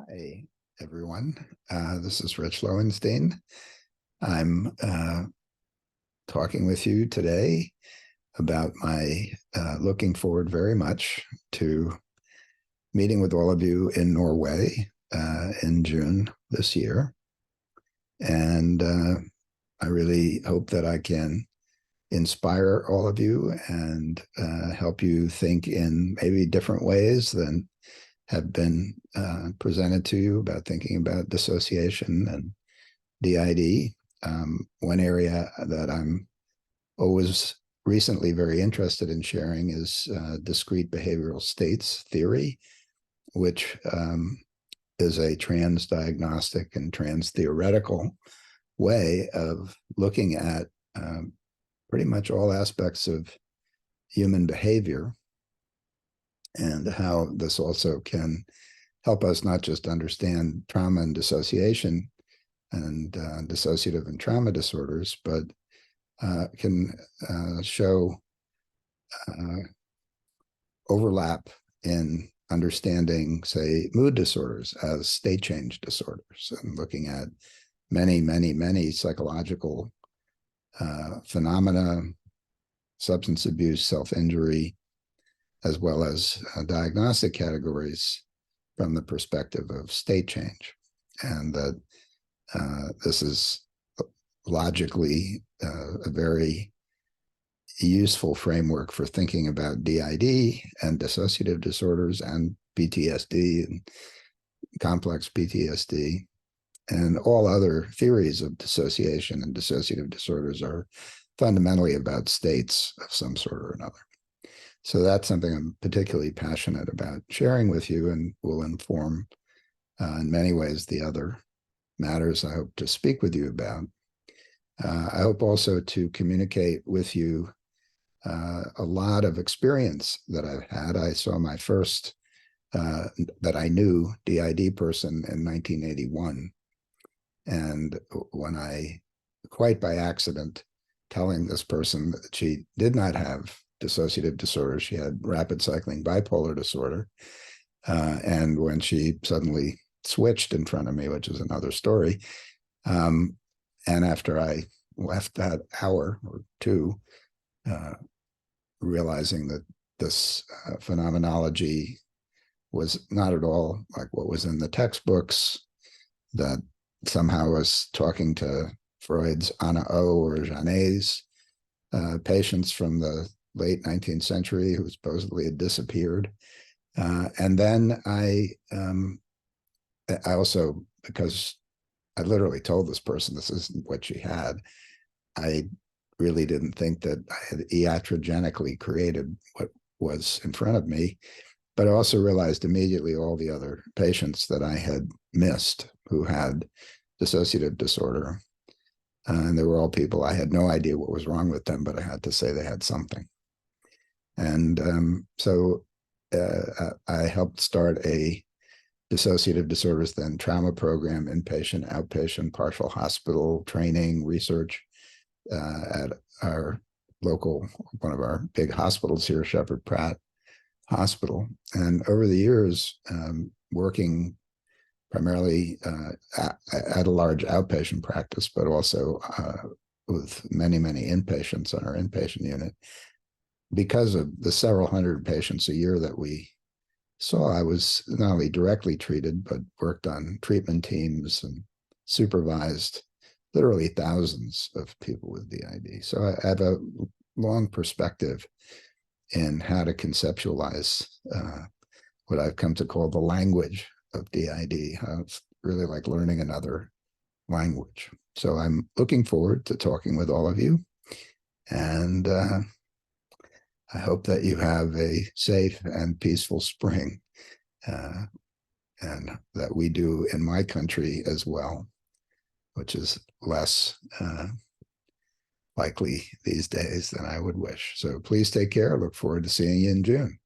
Hi, everyone. This is Rich Loewenstein. I'm talking with you today about my looking forward very much to meeting with all of you in Norway in June this year. And I really hope that I can inspire all of you and help you think in maybe different ways than have been presented to you about thinking about dissociation and DID. One area that I'm always recently very interested in sharing is discrete behavioral states theory, which is a trans-diagnostic and trans-theoretical way of looking at pretty much all aspects of human behavior, and how this also can help us not just understand trauma and dissociation and dissociative and trauma disorders, but can show overlap in understanding, say, mood disorders as state change disorders, and looking at many psychological phenomena, substance abuse, self-injury, as well as diagnostic categories from the perspective of state change. And that this is logically a very useful framework for thinking about DID and dissociative disorders and PTSD and complex PTSD. And all other theories of dissociation and dissociative disorders are fundamentally about states of some sort or another. So that's something I'm particularly passionate about sharing with you, and will inform in many ways the other matters I hope to speak with you about. I hope also to communicate with you a lot of experience that I've had. I saw my first that I knew DID person in 1981. And when I, quite by accident, telling this person that she did not have dissociative disorder, she had rapid cycling bipolar disorder. And when she suddenly switched in front of me, which is another story, and after I left that hour or two, realizing that this phenomenology was not at all like what was in the textbooks, that somehow was talking to Freud's Anna O or Janet's patients from the late 19th century who supposedly had disappeared. And then I also, because I literally told this person this isn't what she had, I really didn't think that I had iatrogenically created what was in front of me. But I also realized immediately all the other patients that I had missed who had dissociative disorder. And they were all people, I had no idea what was wrong with them, but I had to say they had something. And so I helped start a dissociative disorders then trauma program, inpatient, outpatient, partial hospital training, research at our local, one of our big hospitals here, Shepherd Pratt Hospital. And over the years, working primarily at a large outpatient practice, but also with many inpatients on our inpatient unit. Because of the several hundred patients a year that we saw, I was not only directly treated, but worked on treatment teams and supervised literally thousands of people with DID. So I have a long perspective in how to conceptualize what I've come to call the language of DID. It's really like learning another language. So I'm looking forward to talking with all of you, and I hope that you have a safe and peaceful spring, and that we do in my country as well, which is less likely these days than I would wish. So please take care. I look forward to seeing you in June.